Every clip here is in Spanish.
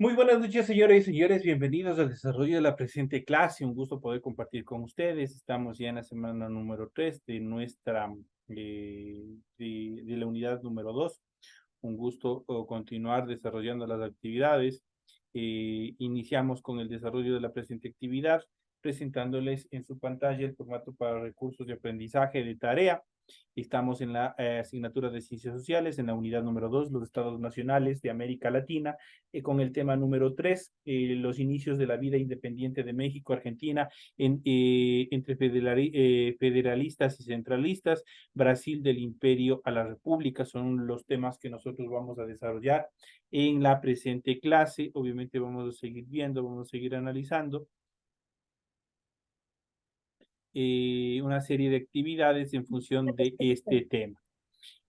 Muy buenas noches, señoras y señores. Bienvenidos al desarrollo de la presente clase. Un gusto poder compartir con ustedes. Estamos ya en la semana número 3 de nuestra, de la unidad número 2. Un gusto continuar desarrollando las actividades. Iniciamos con el desarrollo de la presente actividad, presentándoles en su pantalla el formato para recursos de aprendizaje de tarea. Estamos en la asignatura de Ciencias Sociales, en la unidad número 2, los estados nacionales de América Latina, con el tema número 3, los inicios de la vida independiente de México, Argentina, entre federalistas y centralistas, Brasil del imperio a la república, son los temas que nosotros vamos a desarrollar en la presente clase. Obviamente vamos a seguir viendo, vamos a seguir analizando una serie de actividades en función de este tema.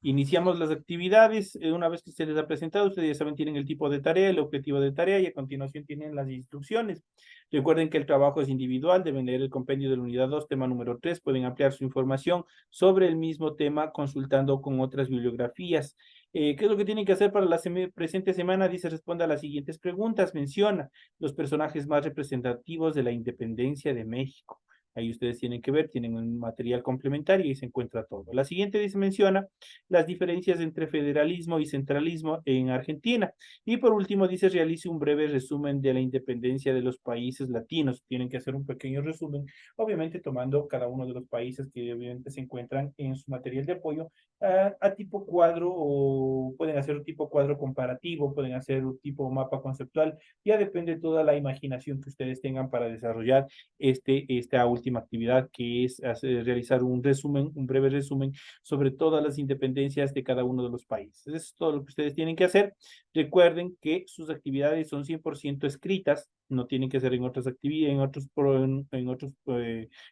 Iniciamos las actividades. Una vez que se les ha presentado, ustedes ya saben, tienen el tipo de tarea, el objetivo de tarea y a continuación tienen las instrucciones. Recuerden que el trabajo es individual, deben leer el compendio de la unidad 2, tema número 3, pueden ampliar su información sobre el mismo tema consultando con otras bibliografías. ¿Qué es lo que tienen que hacer para la presente semana? Dice, responda a las siguientes preguntas. Menciona los personajes más representativos de la independencia de México. Ahí ustedes tienen que ver, tienen un material complementario y se encuentra todo. La siguiente dice, menciona las diferencias entre federalismo y centralismo en Argentina. Y por último dice, realice un breve resumen de la independencia de los países latinos. Tienen que hacer un pequeño resumen, obviamente tomando cada uno de los países que obviamente se encuentran en su material de apoyo a tipo cuadro, o pueden hacer un tipo cuadro comparativo, pueden hacer un tipo mapa conceptual. Ya depende de toda la imaginación que ustedes tengan para desarrollar esta última actividad, que es realizar un resumen, un breve resumen sobre todas las independencias de cada uno de los países. Eso es todo lo que ustedes tienen que hacer. Recuerden que sus actividades son 100% escritas, no tienen que ser en otras actividades,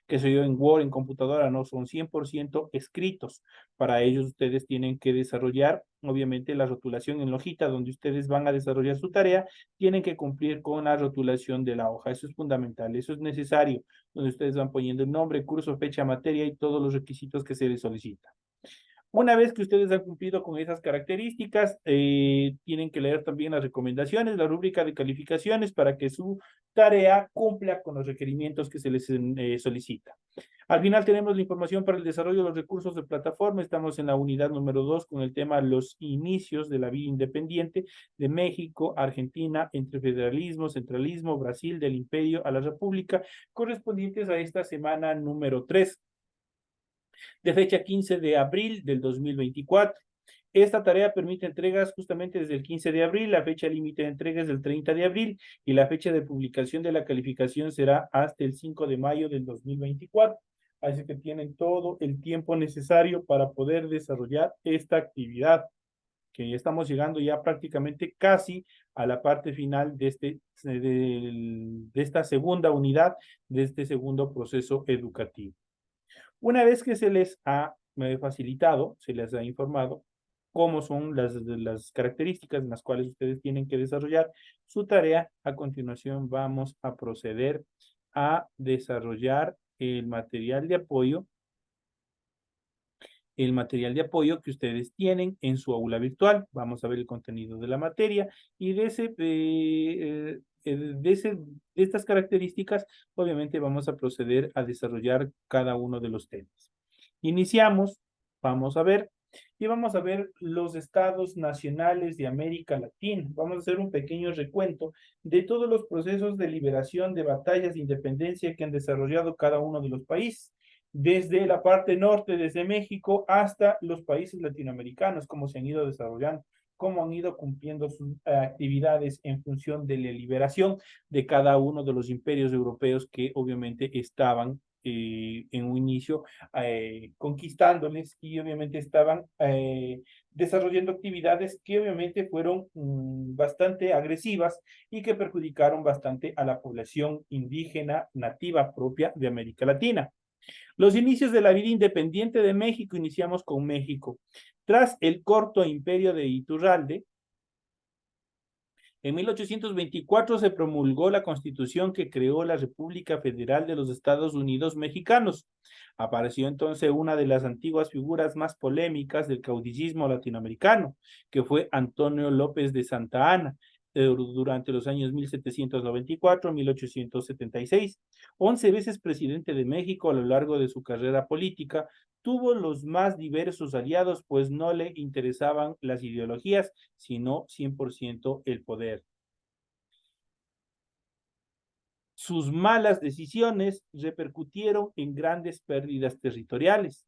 qué sé yo, en Word, en computadora, no, son 100% escritos. Para ellos ustedes tienen que desarrollar, obviamente, la rotulación en la hojita donde ustedes van a desarrollar su tarea, tienen que cumplir con la rotulación de la hoja. Eso es fundamental, eso es necesario, donde ustedes van poniendo el nombre, curso, fecha, materia y todos los requisitos que se les solicitan. Una vez que ustedes han cumplido con esas características, tienen que leer también las recomendaciones, la rúbrica de calificaciones para que su tarea cumpla con los requerimientos que se les solicita. Al final tenemos la información para el desarrollo de los recursos de plataforma. Estamos en la unidad número 2 con el tema los inicios de la vida independiente de México, Argentina, entre federalismo, centralismo, Brasil, del imperio a la república, correspondientes a esta semana número 3, de fecha 15 de abril del 2024. Esta tarea permite entregas justamente desde el 15 de abril, la fecha límite de entregas es del 30 de abril y la fecha de publicación de la calificación será hasta el 5 de mayo del 2024. Así que tienen todo el tiempo necesario para poder desarrollar esta actividad, que ya estamos llegando ya prácticamente casi a la parte final de esta segunda unidad, de este segundo proceso educativo. Una vez que se les ha facilitado, se les ha informado cómo son las características en las cuales ustedes tienen que desarrollar su tarea, a continuación vamos a proceder a desarrollar el material de apoyo que ustedes tienen en su aula virtual. Vamos a ver el contenido de la materia y de estas características, obviamente vamos a proceder a desarrollar cada uno de los temas. Iniciamos, vamos a ver, y vamos a ver los estados nacionales de América Latina. Vamos a hacer un pequeño recuento de todos los procesos de liberación, de batallas de independencia que han desarrollado cada uno de los países, desde la parte norte, desde México, hasta los países latinoamericanos, cómo se han ido desarrollando, cómo han ido cumpliendo sus actividades en función de la liberación de cada uno de los imperios europeos que obviamente estaban en un inicio conquistándoles, y obviamente estaban desarrollando actividades que obviamente fueron bastante agresivas y que perjudicaron bastante a la población indígena nativa propia de América Latina. Los inicios de la vida independiente de México, iniciamos con México. Tras el corto imperio de Iturralde, En 1824 se promulgó la Constitución que creó la República Federal de los Estados Unidos Mexicanos. Apareció entonces una de las antiguas figuras más polémicas del caudillismo latinoamericano, que fue Antonio López de Santa Anna, durante los años 1794-1876. 11 veces presidente de México a lo largo de su carrera política, tuvo los más diversos aliados, pues no le interesaban las ideologías, sino 100% el poder. Sus malas decisiones repercutieron en grandes pérdidas territoriales.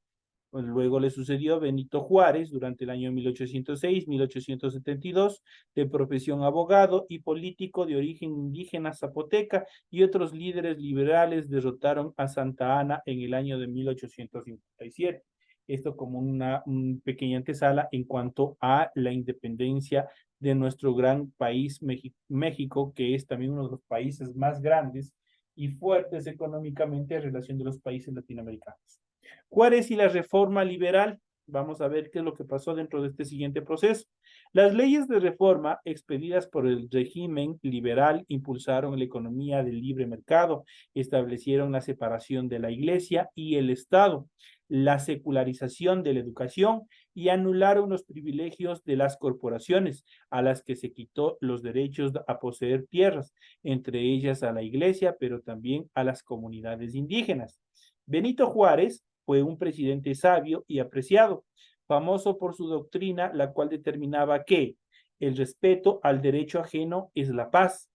Pues luego le sucedió Benito Juárez durante el año 1806-1872, de profesión abogado y político de origen indígena zapoteca, y otros líderes liberales derrotaron a Santa Anna en el año de 1857. Esto como una pequeña antesala en cuanto a la independencia de nuestro gran país México, que es también uno de los países más grandes y fuertes económicamente en relación de los países latinoamericanos. Juárez y la reforma liberal. Vamos a ver qué es lo que pasó dentro de este siguiente proceso. Las leyes de reforma expedidas por el régimen liberal impulsaron la economía del libre mercado, establecieron la separación de la iglesia y el Estado, la secularización de la educación y anularon los privilegios de las corporaciones, a las que se quitó los derechos a poseer tierras, entre ellas a la iglesia, pero también a las comunidades indígenas. Benito Juárez fue un presidente sabio y apreciado, famoso por su doctrina, la cual determinaba que el respeto al derecho ajeno es la paz,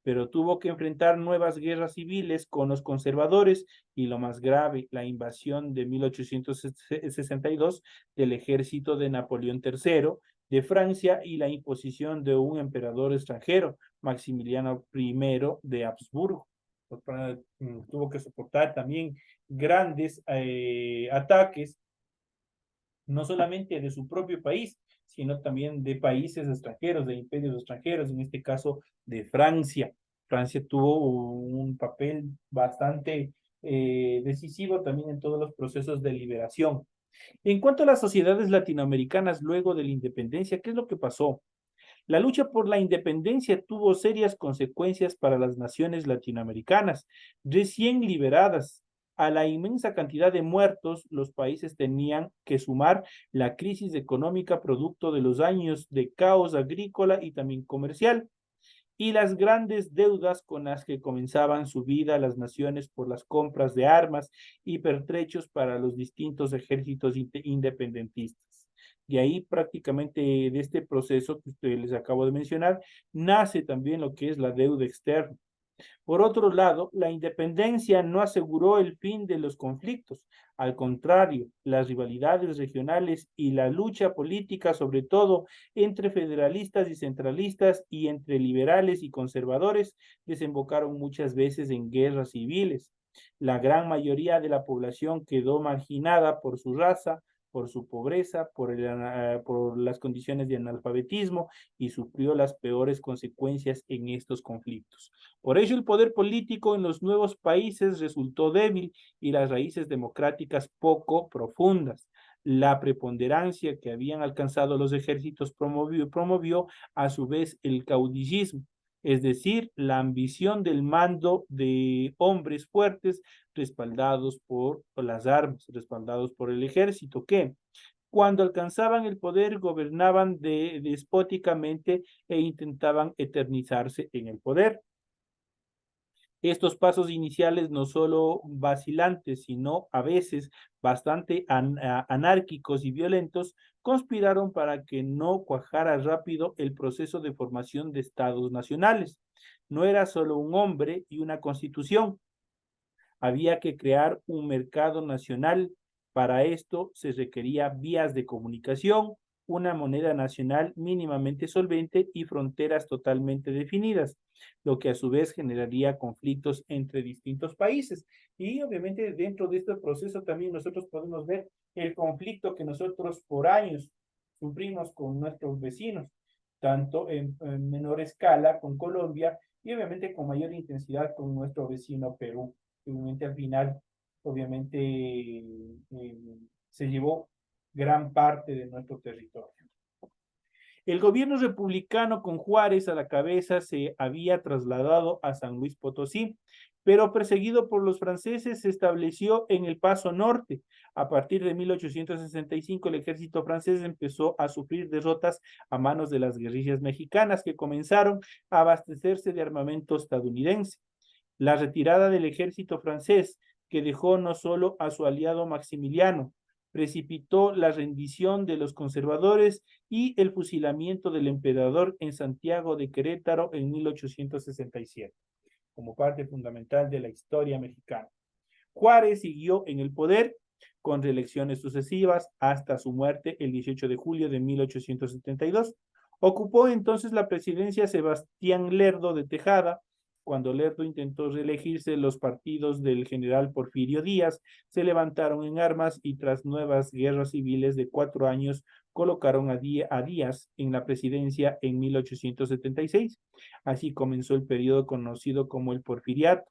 pero tuvo que enfrentar nuevas guerras civiles con los conservadores y, lo más grave, la invasión de 1862 del ejército de Napoleón III de Francia y la imposición de un emperador extranjero, Maximiliano I de Habsburgo. Tuvo que soportar también grandes ataques, no solamente de su propio país, sino también de países extranjeros, de imperios extranjeros, en este caso de Francia. Francia tuvo un papel bastante decisivo también en todos los procesos de liberación. En cuanto a las sociedades latinoamericanas luego de la independencia, ¿qué es lo que pasó? La lucha por la independencia tuvo serias consecuencias para las naciones latinoamericanas, recién liberadas. A la inmensa cantidad de muertos, los países tenían que sumar la crisis económica producto de los años de caos agrícola y también comercial, y las grandes deudas con las que comenzaban su vida las naciones por las compras de armas y pertrechos para los distintos ejércitos independentistas. De ahí prácticamente de este proceso que ustedes les acabo de mencionar, nace también lo que es la deuda externa. Por otro lado, la independencia no aseguró el fin de los conflictos. Al contrario, las rivalidades regionales y la lucha política, sobre todo entre federalistas y centralistas y entre liberales y conservadores, desembocaron muchas veces en guerras civiles. La gran mayoría de la población quedó marginada por su raza, por su pobreza, por las condiciones de analfabetismo, y sufrió las peores consecuencias en estos conflictos. Por ello, el poder político en los nuevos países resultó débil y las raíces democráticas poco profundas. La preponderancia que habían alcanzado los ejércitos promovió a su vez el caudillismo, es decir, la ambición del mando de hombres fuertes respaldados por las armas, respaldados por el ejército, que cuando alcanzaban el poder gobernaban despóticamente e intentaban eternizarse en el poder. Estos pasos iniciales, no solo vacilantes, sino a veces bastante anárquicos y violentos, conspiraron para que no cuajara rápido el proceso de formación de estados nacionales. No era solo un hombre y una constitución, había que crear un mercado nacional. Para esto se requería vías de comunicación, una moneda nacional mínimamente solvente y fronteras totalmente definidas, lo que a su vez generaría conflictos entre distintos países. Y obviamente dentro de este proceso también nosotros podemos ver el conflicto que nosotros por años sufrimos con nuestros vecinos, tanto en menor escala con Colombia y obviamente con mayor intensidad con nuestro vecino Perú. Obviamente al final, obviamente se llevó gran parte de nuestro territorio. El gobierno republicano con Juárez a la cabeza se había trasladado a San Luis Potosí, pero perseguido por los franceses se estableció en el Paso Norte. A partir de 1865 el ejército francés empezó a sufrir derrotas a manos de las guerrillas mexicanas que comenzaron a abastecerse de armamento estadounidense. La retirada del ejército francés, que dejó no solo a su aliado Maximiliano, precipitó la rendición de los conservadores y el fusilamiento del emperador en Santiago de Querétaro en 1867, como parte fundamental de la historia mexicana. Juárez siguió en el poder con reelecciones sucesivas hasta su muerte el 18 de julio de 1872. Ocupó entonces la presidencia Sebastián Lerdo de Tejada. Cuando Lerdo intentó reelegirse, los partidos del general Porfirio Díaz se levantaron en armas y tras nuevas guerras civiles de 4 años colocaron a Díaz en la presidencia en 1876. Así comenzó el periodo conocido como el Porfiriato,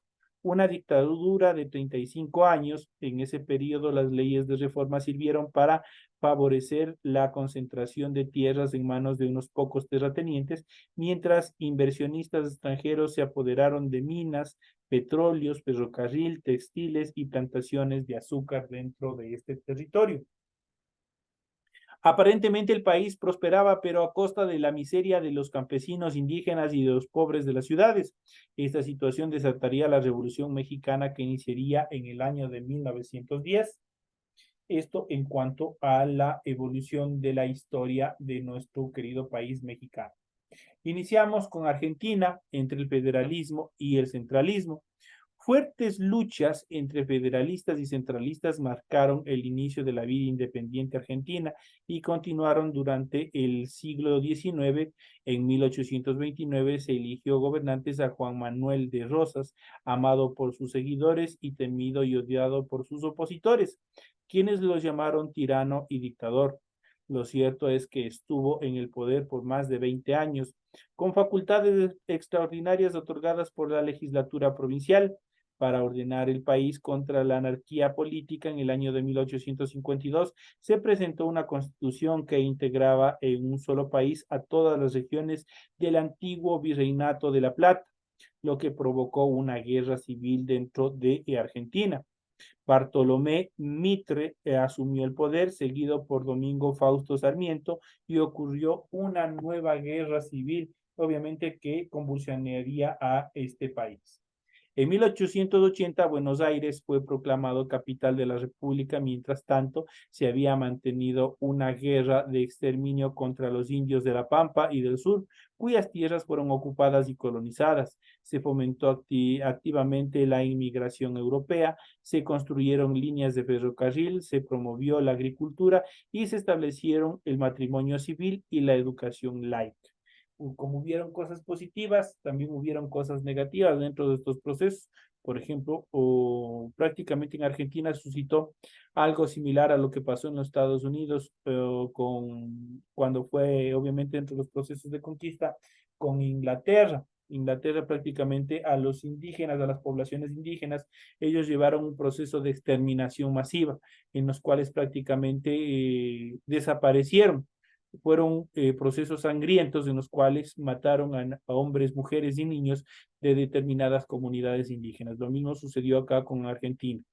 una dictadura de 35 años. En ese periodo las leyes de reforma sirvieron para favorecer la concentración de tierras en manos de unos pocos terratenientes, mientras inversionistas extranjeros se apoderaron de minas, petróleos, ferrocarril, textiles y plantaciones de azúcar dentro de este territorio. Aparentemente el país prosperaba, pero a costa de la miseria de los campesinos indígenas y de los pobres de las ciudades. Esta situación desataría la Revolución Mexicana que iniciaría en el año de 1910. Esto en cuanto a la evolución de la historia de nuestro querido país mexicano. Iniciamos con Argentina entre el federalismo y el centralismo. Fuertes luchas entre federalistas y centralistas marcaron el inicio de la vida independiente argentina y continuaron durante el siglo XIX. En 1829 se eligió gobernantes a Juan Manuel de Rosas, amado por sus seguidores y temido y odiado por sus opositores, quienes lo llamaron tirano y dictador. Lo cierto es que estuvo en el poder por más de 20 años, con facultades extraordinarias otorgadas por la legislatura provincial para ordenar el país contra la anarquía política. En el año de 1852 se presentó una constitución que integraba en un solo país a todas las regiones del antiguo virreinato de La Plata, lo que provocó una guerra civil dentro de Argentina. Bartolomé Mitre asumió el poder, seguido por Domingo Fausto Sarmiento, y ocurrió una nueva guerra civil, obviamente que convulsionaría a este país. En 1880, Buenos Aires fue proclamado capital de la República. Mientras tanto, se había mantenido una guerra de exterminio contra los indios de la Pampa y del Sur, cuyas tierras fueron ocupadas y colonizadas. Se fomentó activamente la inmigración europea, se construyeron líneas de ferrocarril, se promovió la agricultura y se establecieron el matrimonio civil y la educación laica. Como hubieron cosas positivas, también hubieron cosas negativas dentro de estos procesos. Por ejemplo, prácticamente en Argentina suscitó algo similar a lo que pasó en los Estados Unidos cuando fue, obviamente, dentro de los procesos de conquista con Inglaterra. Inglaterra prácticamente a los indígenas, a las poblaciones indígenas, ellos llevaron un proceso de exterminación masiva, en los cuales prácticamente desaparecieron. Fueron procesos sangrientos en los cuales mataron a hombres, mujeres y niños de determinadas comunidades indígenas. Lo mismo sucedió acá con Argentina.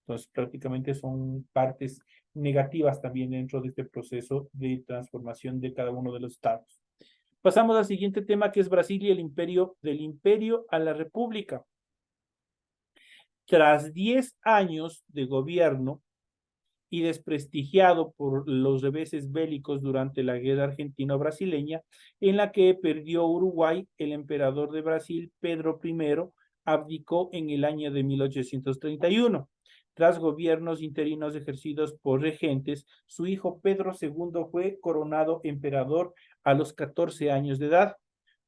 Entonces, prácticamente son partes negativas también dentro de este proceso de transformación de cada uno de los estados. Pasamos al siguiente tema, que es Brasil y el imperio, del imperio a la república. Tras 10 años de gobierno y desprestigiado por los reveses bélicos durante la guerra argentino-brasileña, en la que perdió Uruguay, el emperador de Brasil, Pedro I, abdicó en el año de 1831. Tras gobiernos interinos ejercidos por regentes, su hijo Pedro II fue coronado emperador a los 14 años de edad.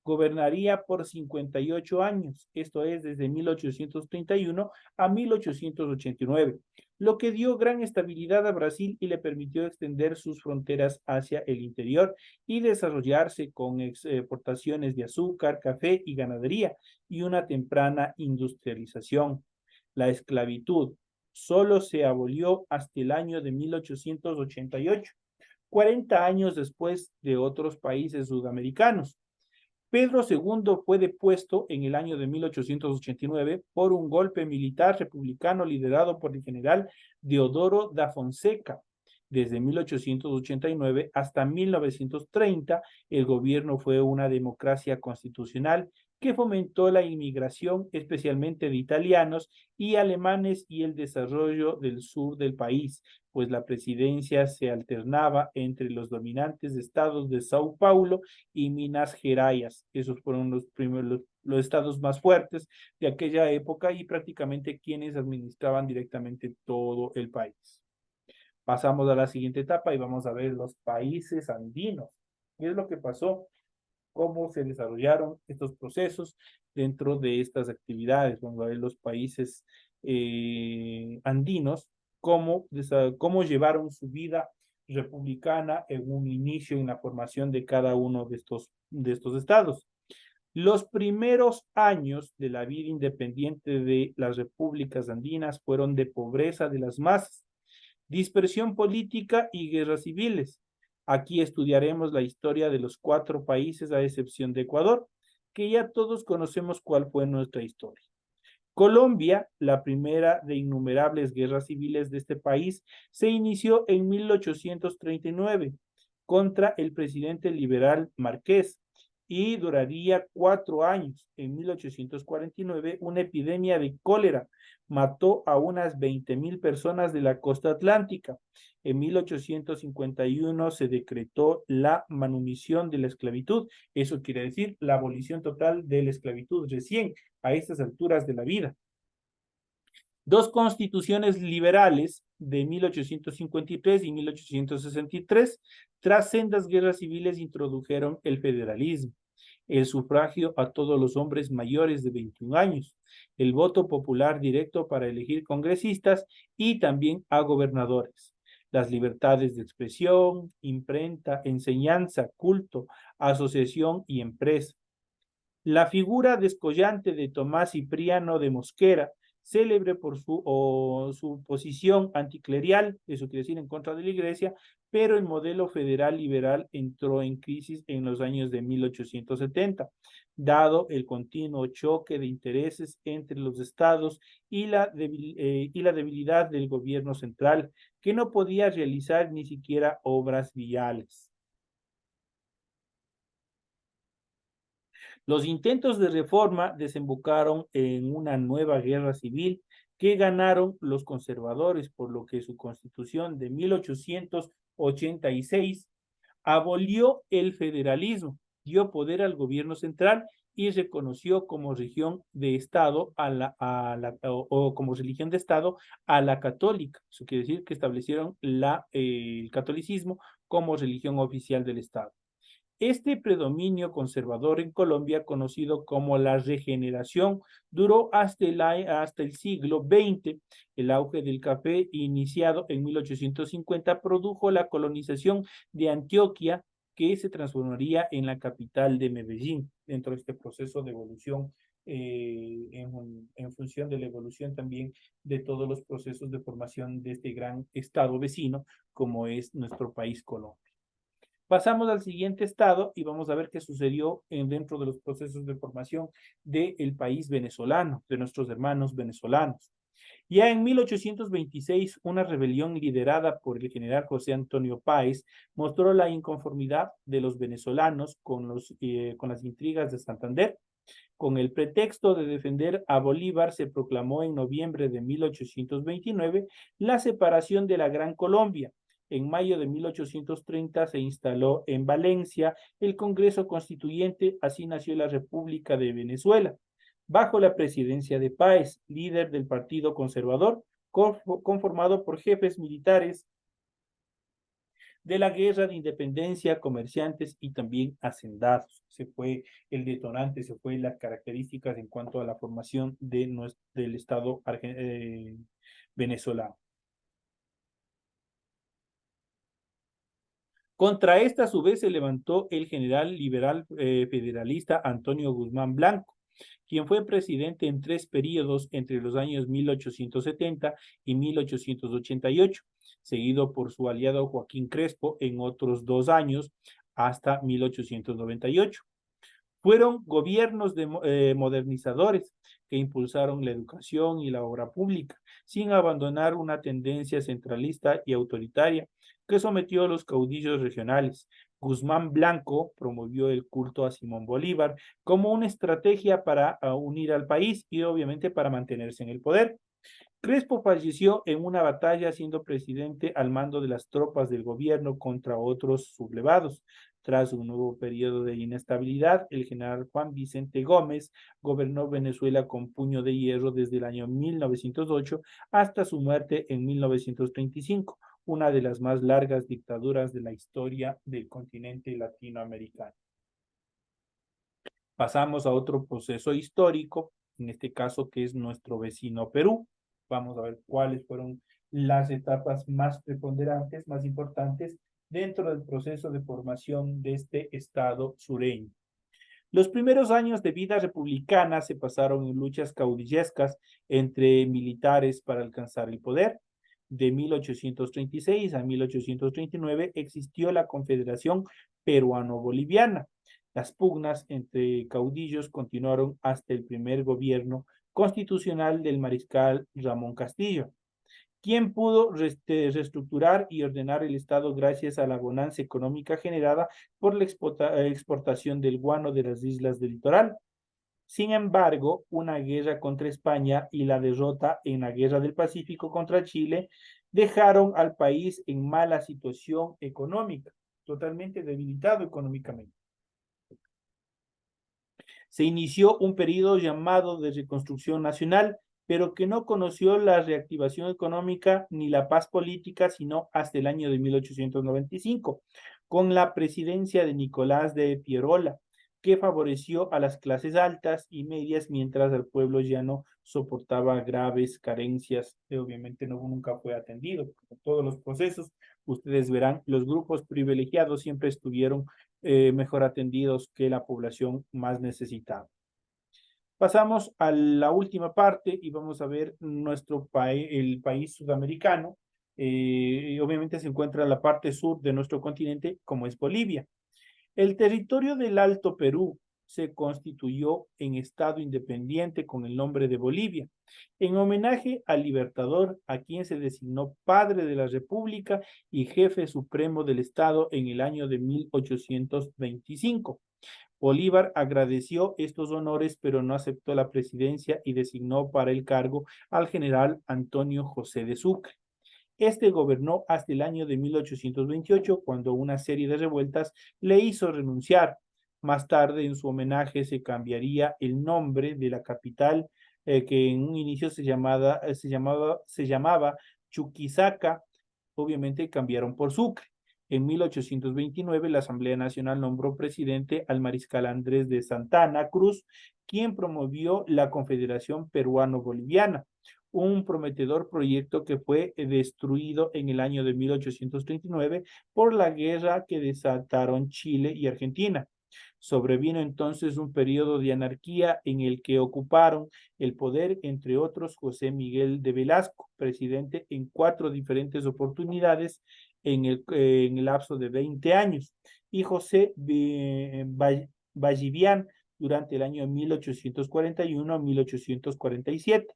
Gobernaría por 58 años, esto es desde 1831 a 1889, lo que dio gran estabilidad a Brasil y le permitió extender sus fronteras hacia el interior y desarrollarse con exportaciones de azúcar, café y ganadería y una temprana industrialización. La esclavitud solo se abolió hasta el año de 1888. 40 años después de otros países sudamericanos. Pedro II fue depuesto en el año de 1889 por un golpe militar republicano liderado por el general Deodoro da Fonseca. Desde 1889 hasta 1930, el gobierno fue una democracia constitucional que fomentó la inmigración, especialmente de italianos y alemanes, y el desarrollo del sur del país, pues la presidencia se alternaba entre los dominantes estados de Sao Paulo y Minas Gerais. Esos fueron los primeros, los estados más fuertes de aquella época y prácticamente quienes administraban directamente todo el país. Pasamos a la siguiente etapa y vamos a ver los países andinos. ¿Qué es lo que pasó? ¿Cómo se desarrollaron estos procesos dentro de estas actividades? Vamos a ver los países andinos, cómo llevaron su vida republicana en un inicio en la formación de cada uno de estos estados. Los primeros años de la vida independiente de las repúblicas andinas fueron de pobreza de las masas, dispersión política y guerras civiles. Aquí estudiaremos la historia de los 4 países, a excepción de Ecuador, que ya todos conocemos cuál fue nuestra historia. Colombia, la primera de innumerables guerras civiles de este país, se inició en 1839 contra el presidente liberal Márquez y duraría 4 años. En 1849, una epidemia de cólera mató a unas 20,000 personas de la costa atlántica. En 1851 se decretó la manumisión de la esclavitud. Eso quiere decir la abolición total de la esclavitud recién a estas alturas de la vida. 2 constituciones liberales de 1853 y 1863, tras sendas guerras civiles, introdujeron el federalismo, el sufragio a todos los hombres mayores de 21 años, el voto popular directo para elegir congresistas y también a gobernadores, las libertades de expresión, imprenta, enseñanza, culto, asociación y empresa. La figura descollante de Tomás Cipriano de Mosquera, célebre por su posición anticlerial, eso quiere decir en contra de la iglesia, pero el modelo federal liberal entró en crisis en los años de 1870, dado el continuo choque de intereses entre los estados y y la debilidad del gobierno central, que no podía realizar ni siquiera obras viales. Los intentos de reforma desembocaron en una nueva guerra civil que ganaron los conservadores, por lo que su constitución de 1886 abolió el federalismo, dio poder al gobierno central y reconoció como religión de Estado o como religión de Estado a la católica. Eso quiere decir que establecieron el catolicismo como religión oficial del Estado. Este predominio conservador en Colombia, conocido como la regeneración, duró hasta el siglo XX. El auge del café, iniciado en 1850, produjo la colonización de Antioquia, que se transformaría en la capital de Medellín, dentro de este proceso de evolución, en función de la evolución también de todos los procesos de formación de este gran estado vecino, como es nuestro país Colombia. Pasamos al siguiente estado y vamos a ver qué sucedió dentro de los procesos de formación del país venezolano, de nuestros hermanos venezolanos. Ya en 1826, una rebelión liderada por el general José Antonio Páez mostró la inconformidad de los venezolanos con las intrigas de Santander. Con el pretexto de defender a Bolívar, se proclamó en noviembre de 1829 la separación de la Gran Colombia. En mayo de 1830 se instaló en Valencia el Congreso Constituyente, así nació la República de Venezuela, bajo la presidencia de Páez, líder del Partido Conservador, conformado por jefes militares de la guerra de independencia, comerciantes y también hacendados. Se fue el detonante, se fue las características en cuanto a la formación del Estado venezolano. Contra esta, a su vez, se levantó el general liberal federalista Antonio Guzmán Blanco, quien fue presidente en 3 periodos entre los años 1870 y 1888, seguido por su aliado Joaquín Crespo en otros 2 años hasta 1898. Fueron gobiernos modernizadores que impulsaron la educación y la obra pública, sin abandonar una tendencia centralista y autoritaria que sometió a los caudillos regionales. Guzmán Blanco promovió el culto a Simón Bolívar como una estrategia para unir al país y obviamente para mantenerse en el poder. Crespo falleció en una batalla siendo presidente al mando de las tropas del gobierno contra otros sublevados. Tras un nuevo periodo de inestabilidad, el general Juan Vicente Gómez gobernó Venezuela con puño de hierro desde el año 1908 hasta su muerte en 1935, una de las más largas dictaduras de la historia del continente latinoamericano. Pasamos a otro proceso histórico, en este caso que es nuestro vecino Perú. Vamos a ver cuáles fueron las etapas más preponderantes, más importantes dentro del proceso de formación de este estado sureño. Los primeros años de vida republicana se pasaron en luchas caudillescas entre militares para alcanzar el poder. De 1836 a 1839 existió la Confederación Peruano-Boliviana. Las pugnas entre caudillos continuaron hasta el primer gobierno constitucional del mariscal Ramón Castillo, quien pudo reestructurar y ordenar el Estado gracias a la bonanza económica generada por la exportación del guano de las islas del litoral. Sin embargo, una guerra contra España y la derrota en la Guerra del Pacífico contra Chile dejaron al país en mala situación económica, totalmente debilitado económicamente. Se inició un periodo llamado de reconstrucción nacional, pero que no conoció la reactivación económica ni la paz política, sino hasta el año de 1895, con la presidencia de Nicolás de Pierola, que favoreció a las clases altas y medias, mientras el pueblo llano soportaba graves carencias, que obviamente nunca fue atendido. Como todos los procesos, ustedes verán, los grupos privilegiados siempre estuvieron mejor atendidos que la población más necesitada. Pasamos a la última parte y vamos a ver nuestro país, el país sudamericano. Obviamente se encuentra en la parte sur de nuestro continente, como es Bolivia. El territorio del Alto Perú se constituyó en estado independiente con el nombre de Bolivia, en homenaje al Libertador, a quien se designó padre de la República y jefe supremo del Estado en el año de 1825. Bolívar agradeció estos honores, pero no aceptó la presidencia y designó para el cargo al general Antonio José de Sucre. Este gobernó hasta el año de 1828, cuando una serie de revueltas le hizo renunciar. Más tarde, en su homenaje, se cambiaría el nombre de la capital, que en un inicio se llamaba Chuquisaca. Obviamente cambiaron por Sucre. En 1829, la Asamblea Nacional nombró presidente al mariscal Andrés de Santana Cruz, quien promovió la Confederación Peruano-Boliviana, un prometedor proyecto que fue destruido en el año de 1839 por la guerra que desataron Chile y Argentina. Sobrevino entonces un periodo de anarquía en el que ocuparon el poder, entre otros, José Miguel de Velasco, presidente en 4 diferentes oportunidades en el lapso de 20 años, y José Vallivian durante el año 1841 a 1847,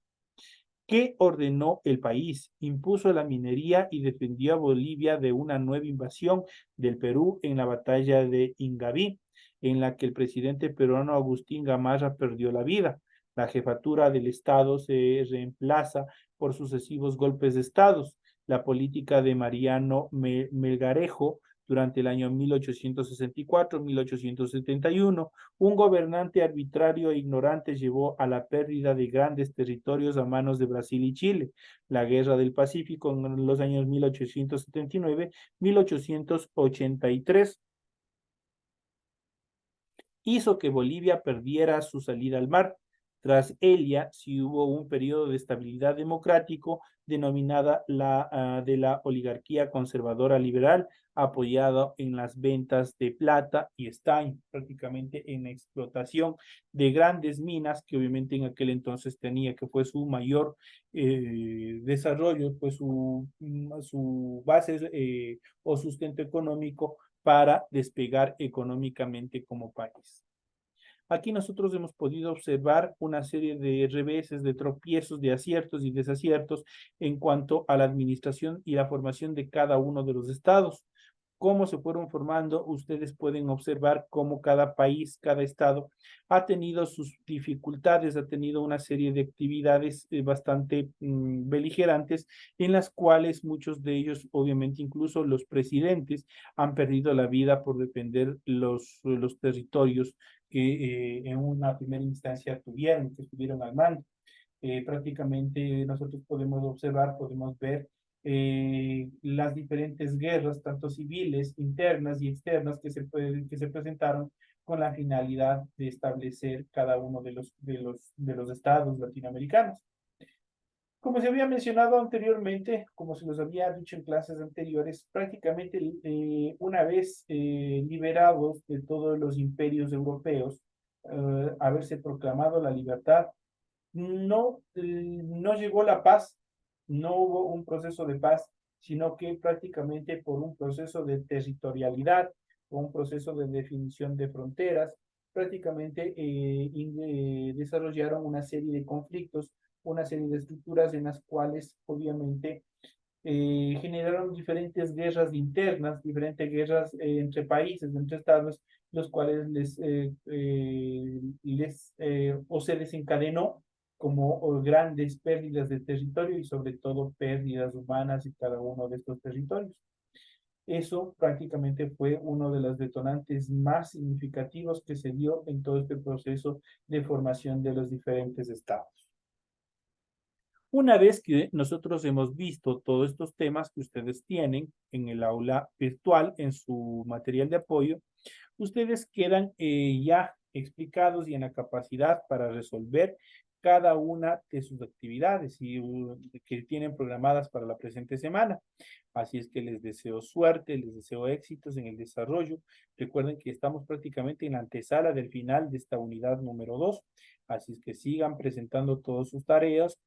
que ordenó el país, impuso la minería y defendió a Bolivia de una nueva invasión del Perú en la batalla de Ingaví, en la que el presidente peruano Agustín Gamarra perdió la vida. La jefatura del Estado se reemplaza por sucesivos golpes de Estado. La política de Mariano Melgarejo durante el año 1864-1871, un gobernante arbitrario e ignorante llevó a la pérdida de grandes territorios a manos de Brasil y Chile. La Guerra del Pacífico en los años 1879-1883 hizo que Bolivia perdiera su salida al mar. Tras Elia, sí hubo un periodo de estabilidad democrático denominada de la oligarquía conservadora liberal, apoyado en las ventas de plata y estaño, prácticamente en la explotación de grandes minas, que obviamente en aquel entonces tenía, que fue su mayor desarrollo, pues su base o sustento económico para despegar económicamente como país. Aquí nosotros hemos podido observar una serie de reveses, de tropiezos, de aciertos y desaciertos en cuanto a la administración y la formación de cada uno de los estados. Cómo se fueron formando, ustedes pueden observar cómo cada país, cada estado ha tenido sus dificultades, ha tenido una serie de actividades bastante beligerantes, en las cuales muchos de ellos, obviamente incluso los presidentes, han perdido la vida por defender los territorios que en una primera instancia tuvieron, que estuvieron al mando. Prácticamente nosotros podemos observar, podemos ver las diferentes guerras, tanto civiles, internas y externas, que se presentaron con la finalidad de establecer cada uno de los estados latinoamericanos. Como se había mencionado anteriormente, como se los había dicho en clases anteriores, prácticamente una vez liberados de todos los imperios europeos, haberse proclamado la libertad, no llegó la paz, no hubo un proceso de paz, sino que prácticamente por un proceso de territorialidad, o un proceso de definición de fronteras, prácticamente desarrollaron una serie de conflictos, una serie de estructuras en las cuales obviamente generaron diferentes guerras internas, diferentes guerras entre países, entre estados, los cuales o se desencadenó como grandes pérdidas de territorio y sobre todo pérdidas humanas en cada uno de estos territorios. Eso prácticamente fue uno de los detonantes más significativos que se dio en todo este proceso de formación de los diferentes estados. Una vez que nosotros hemos visto todos estos temas que ustedes tienen en el aula virtual, en su material de apoyo, ustedes quedan ya explicados y en la capacidad para resolver cada una de sus actividades que tienen programadas para la presente semana. Así es que les deseo suerte, les deseo éxitos en el desarrollo. Recuerden que estamos prácticamente en la antesala del final de esta unidad número 2. Así es que sigan presentando todas sus tareas,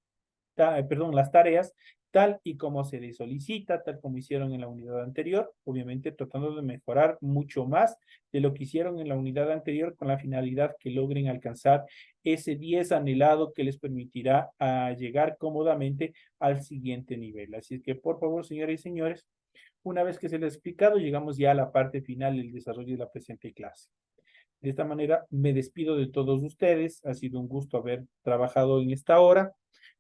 las tareas tal y como se les solicita, tal como hicieron en la unidad anterior, obviamente tratando de mejorar mucho más de lo que hicieron en la unidad anterior con la finalidad que logren alcanzar ese 10 anhelado que les permitirá llegar cómodamente al siguiente nivel. Así es que por favor, señoras y señores, una vez que se les ha explicado, llegamos ya a la parte final del desarrollo de la presente clase. De esta manera, me despido de todos ustedes. Ha sido un gusto haber trabajado en esta hora.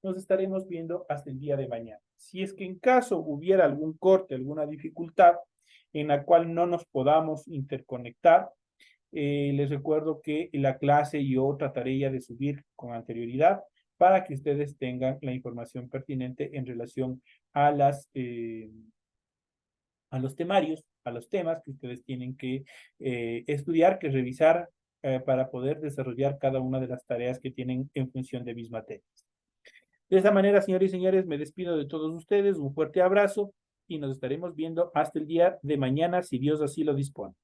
Nos estaremos viendo hasta el día de mañana. Si es que en caso hubiera algún corte, alguna dificultad en la cual no nos podamos interconectar, les recuerdo que la clase yo trataré de subir con anterioridad para que ustedes tengan la información pertinente en relación a a los temarios, a los temas que ustedes tienen que estudiar, que revisar para poder desarrollar cada una de las tareas que tienen en función de mis materias. De esta manera, señores y señores, me despido de todos ustedes, un fuerte abrazo y nos estaremos viendo hasta el día de mañana, si Dios así lo dispone.